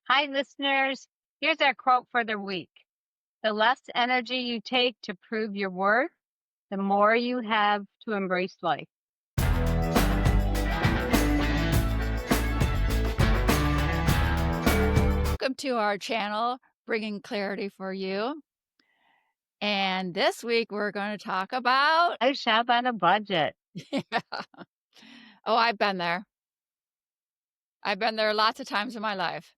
Hi, listeners. Here's our quote for the week. The less energy you take to prove your worth, the more you have to embrace life. Welcome to our channel, Bringing Clarity for You. And this week we're going to talk about. I shop on a budget. Oh, I've been there. I've been there lots of times in my life.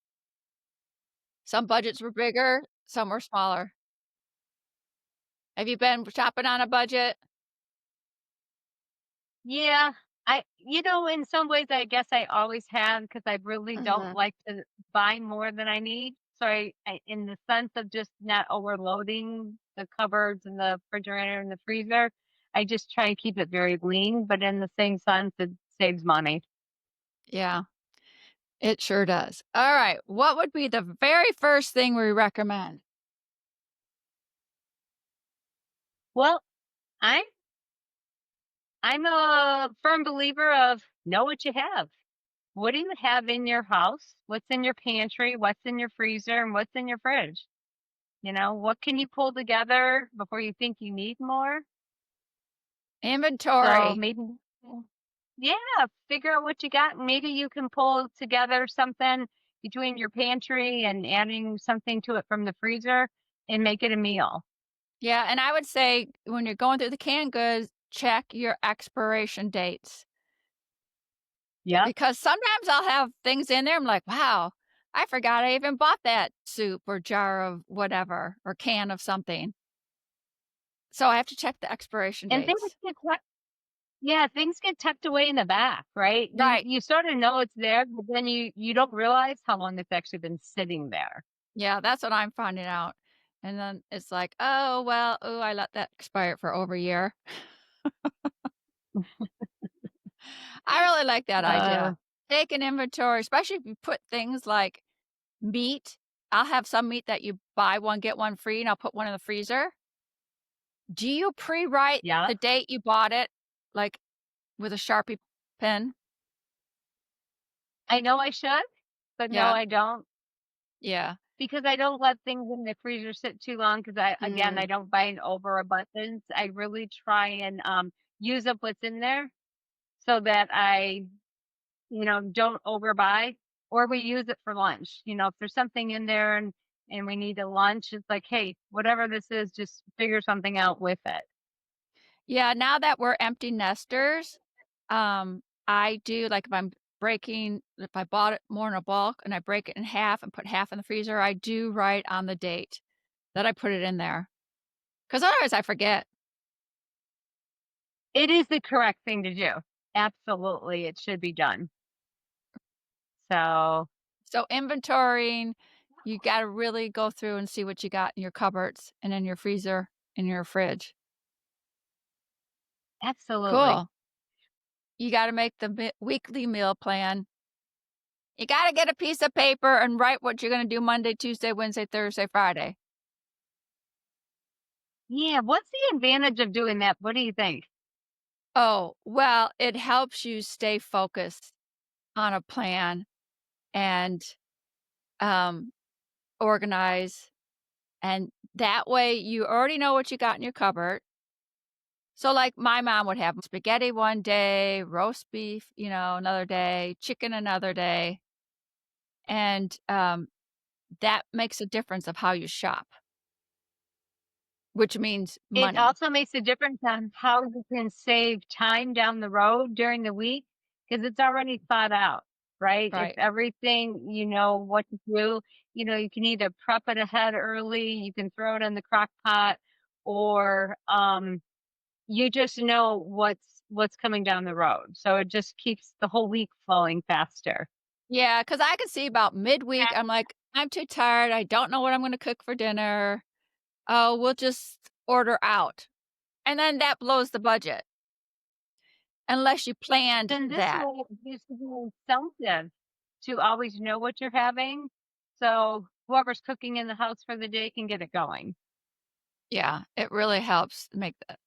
Some budgets were bigger, some were smaller. Have you been shopping on a budget? Yeah, in some ways, I guess I always have because I really don't Mhm. like to buy more than I need. So in the sense of just not overloading the cupboards and the refrigerator and the freezer, I just try and keep it very lean, but in the same sense, it saves money. Yeah, it sure does. All right. What would be the very first thing we recommend? Well, I'm I'm a firm believer of know what you have. What do you have in your house? What's in your pantry? What's in your freezer? And what's in your fridge? What can you pull together before you think you need more? So Inventory. maybe, yeah, figure out what you got. Maybe you can pull together something between your pantry and adding something to it from the freezer and make it a meal. Yeah. And I would say when you're going through the canned goods, check your expiration dates. Yep. Because sometimes I'll have things in there, I'm like, "Wow, I forgot I even bought that soup or jar of whatever or can of something." So I have to check the expiration And things dates. get Yeah, things get tucked away in the back, right? You Right. you sort of know it's there, but then you don't realize how long it's actually been sitting there. Yeah, that's what I'm finding out. And then it's like, "Oh, well, oh, I let that expire for over a year." I really like that Uh, idea. Take an inventory, especially if you put things like meat. I'll have some meat that you buy one, get one free, and I'll put one in the freezer. Do you pre-write yeah, the date you bought it, like, with a Sharpie pen? I know I should, but no, Yeah, I don't yeah. because I don't let things in the freezer sit too long because I Mm, don't buy an overabundance. I really try and use up what's in there so that I don't overbuy or we use it for lunch. If there's something in there and we need a lunch, it's like, hey, whatever this is, just figure something out with it. yeah, now that we're empty nesters, I do like, if I bought it more in a bulk and I break it in half and put half in the freezer, I do write on the date that I put it in there, because otherwise I forget. It is the correct thing to do. Absolutely, it should be done. So, So inventorying, you gotta really go through and see what you got in your cupboards and in your freezer and your fridge. absolutely. Cool. You gotta make the weekly meal plan. You gotta get a piece of paper and write what you're gonna do Monday, Tuesday, Wednesday, Thursday, Friday. Yeah, what's the advantage of doing that? What do you think? Oh, well, it helps you stay focused on a plan and, um, organize, and that way you already know what you got in your cupboard. So, like, my mom would have spaghetti one day, roast beef, another day, chicken another day, and, that makes a difference of how you shop, which means It money. also makes a difference on how you can save time down the road during the week because it's already thought out, right? If Right. everything you know what to do, you can either prep it ahead early, you can throw it in the crock pot, or you just know what's coming down the road. So it just keeps the whole week flowing faster. Yeah, because I can see about midweek, I'm like, "I'm too tired, I don't know what I'm gonna cook for dinner. Oh, we'll just order out." And then that blows the budget, unless you planned And this that. way, it gives you incentive to always know what you're having. So whoever's cooking in the house for the day can get it going. Yeah, it really helps make the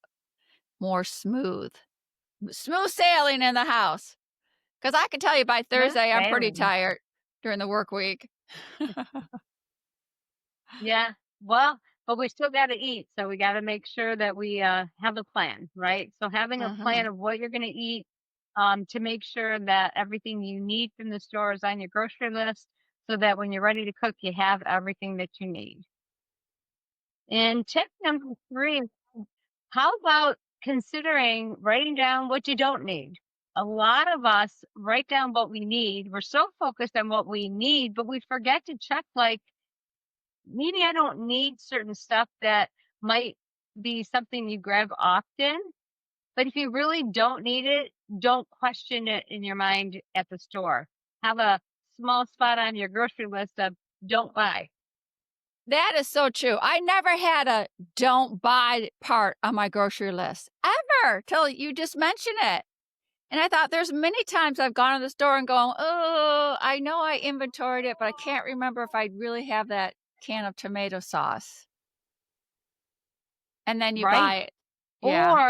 more smooth sailing in the house. Because I can tell you by Smooth Thursday, I'm pretty sailing. tired. during the work week. Yeah. Well, but we still gotta eat, so we gotta make sure that we, have a plan, right? So having a plan Mhm. of what you're gonna eat, to make sure that everything you need from the store is on your grocery list, so that when you're ready to cook, you have everything that you need. And tip number 3, how about considering writing down what you don't need? A lot of us write down what we need. We're so focused on what we need, but we forget to check, like, maybe I don't need certain stuff that might be something you grab often. But if you really don't need it, don't question it in your mind at the store. Have a small spot on your grocery list of don't buy. That is so true. I never had a "don't buy" part on my grocery list, ever, till you just mention it. And I thought there's many times I've gone to the store and going, "Oh, I know I inventoried it, but I can't remember if I really have that can of tomato sauce." And then you buy Right. it. Yeah.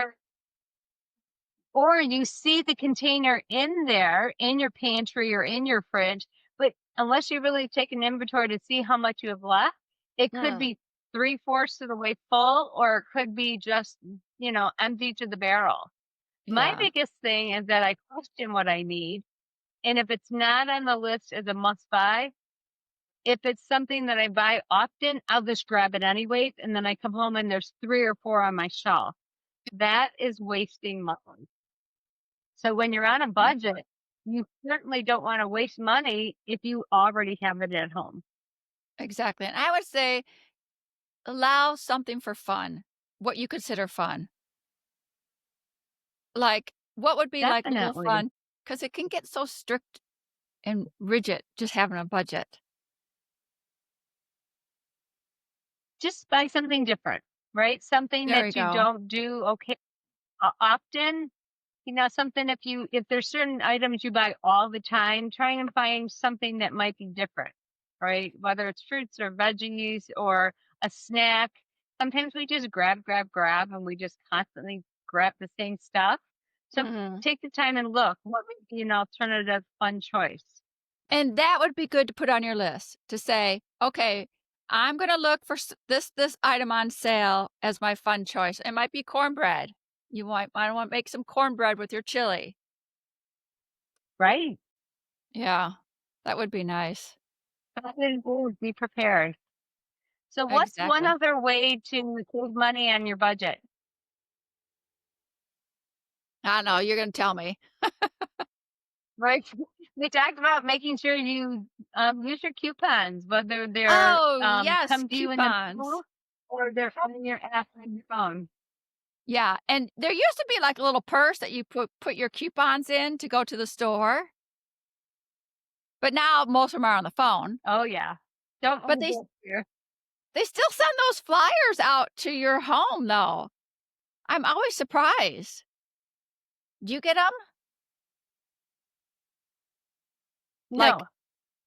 Or you see the container in there in your pantry or in your fridge, but unless you really take an inventory to see how much you have left, it could Mm, be three-fourths of the way full, or it could be just, empty to the barrel. My yeah. biggest thing is that I question what I need. And if it's not on the list as a must buy, if it's something that I buy often, I'll just grab it anyways. And then I come home and there's 3 or 4 on my shelf. That is wasting money. So when you're on a Mm, budget, you certainly don't want to waste money if you already have it at home. exactly. And I would say allow something for fun, what you consider fun. Like, what would be, like, a little Definitely. fun? Because it can get so strict and rigid just having a budget. Just buy something different, right? Something There you that you go. don't do okay often. Something if there's certain items you buy all the time, try and find something that might be different, right? Whether it's fruits or veggies or a snack. Sometimes we just grab, grab, grab, and we just constantly grab the same stuff. So Mhm. take the time and look what would be an alternative fun choice. And that would be good to put on your list to say, "Okay, I'm gonna look for this item on sale as my fun choice." It might be cornbread. You might wanna make some cornbread with your chili. Right? Yeah, that would be nice. Be prepared. So what's one Exactly. other way to save money on your budget? I know, you're gonna tell me. Right. We talked about making sure you use your coupons, whether they're Oh, yes, come to you in the mail coupons. or they're on your app on your phone. Yeah, and there used to be, like, a little purse that you put your coupons in to go to the store, but now most of them are on the phone. Oh yeah. Don't But forget your they still send those flyers out to your home, though. I'm always surprised. Do you get them? Like, no.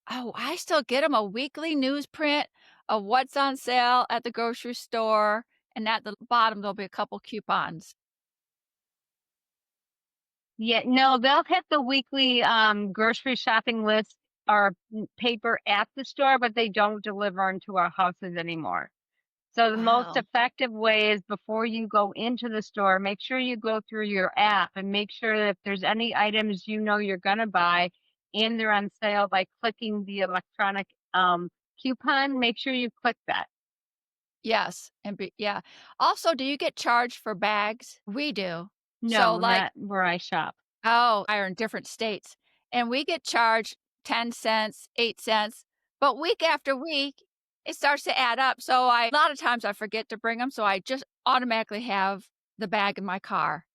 oh, I still get them, a weekly newsprint of what's on sale at the grocery store, and at the bottom, there'll be a couple coupons. Yeah, no, they'll hit the weekly grocery shopping list or paper at the store, but they don't deliver into our houses anymore. So the most Wow. effective way is before you go into the store, make sure you go through your app and make sure that if there's any items you're gonna buy and they're on sale by clicking the electronic coupon, make sure you click that. Yes, and be yeah. Also, do you get charged for bags? We do. So, No, like, not where I shop. oh, are in different states, and we get charged 10 cents, 8 cents, but week after week, it starts to add up, so I a lot of times I forget to bring them, so I just automatically have the bag in my car.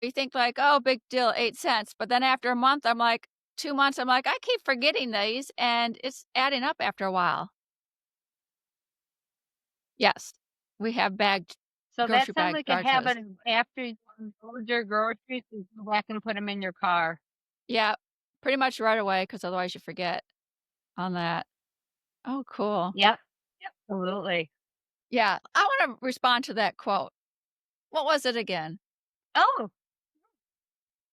You think like, "Oh, big deal, 8 cents," but then after a month, I'm like 2 months, I'm like, "I keep forgetting these," and it's adding up after a while. Yes, we have bagged So that grocery sounds bag like a charges. habit of after you unload your groceries, you go back and put them in your car. Yeah, pretty much right away, because otherwise you forget on that. Oh, cool. Yep. Absolutely. Yeah, I wanna respond to that quote. What was it again? Oh,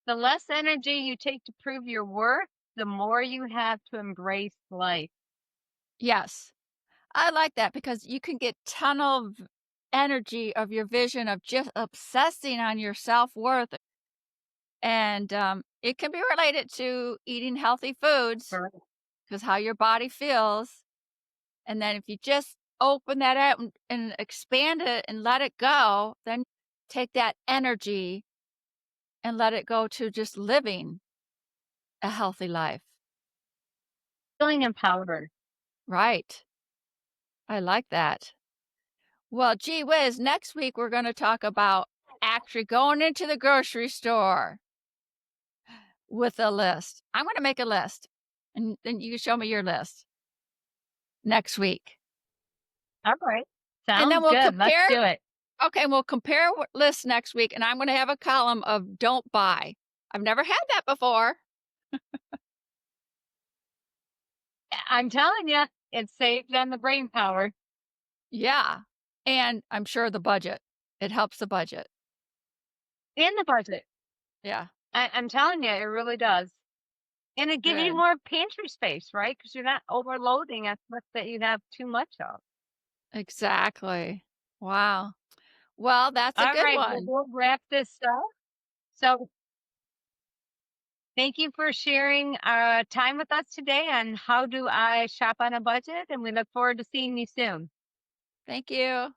the less energy you take to prove your worth, the more you have to embrace life. Yes. I like that because you can get tunnel energy of your vision of just obsessing on your self-worth, and it can be related to eating healthy foods Correct. because how your body feels. And then if you just open that out and expand it and let it go, then take that energy and let it go to just living a healthy life. Feeling empowered. Right. I like that. Well, gee whiz, next week we're going to talk about actually going into the grocery store with a list. I'm going to make a list and then you can show me your list next week. All right. And then Sounds we'll good. Let's compare. do it. Okay, we'll compare lists next week, and I'm going to have a column of don't buy. I've never had that before. I'm telling you, it saves on the brain power Yeah. And I'm sure the budget. It helps the budget. and the budget. Yeah. I'm telling you, it really does. And it gives you Good. more pantry space, right? Because you're not overloading at stuff that you have too much of. Exactly. Wow. Well, that's a All good right, well, one. we'll wrap this up. So thank you for sharing time with us today on how do I shop on a budget, and we look forward to seeing you soon. Thank you.